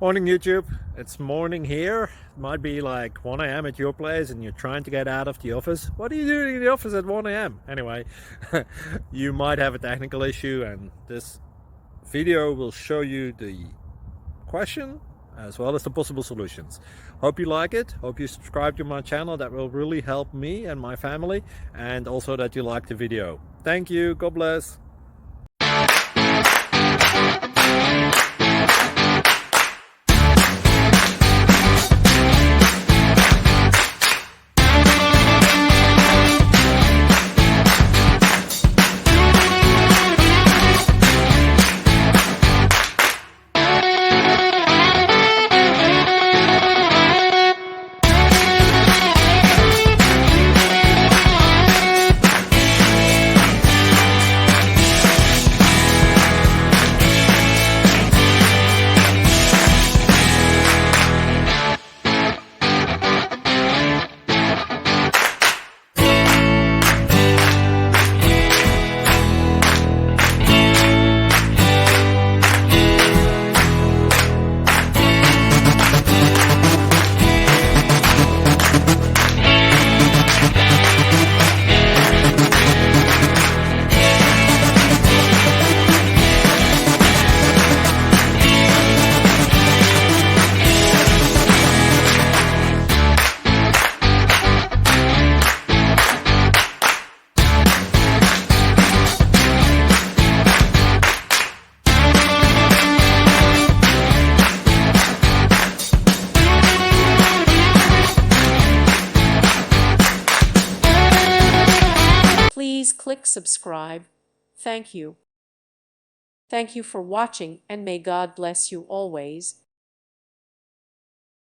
Morning YouTube, it's morning here. It might be like 1 a.m. at your place and you're trying to get out of the office. What are you doing in the office at 1 a.m.? Anyway, you might have a technical issue and this video will show you the question as well as the possible solutions. Hope you like it, hope you subscribe to my channel. That will really help me and my family, and also that you like the video. Thank you, God bless. Please click subscribe. Thank you. Thank you for watching, and may God bless you always.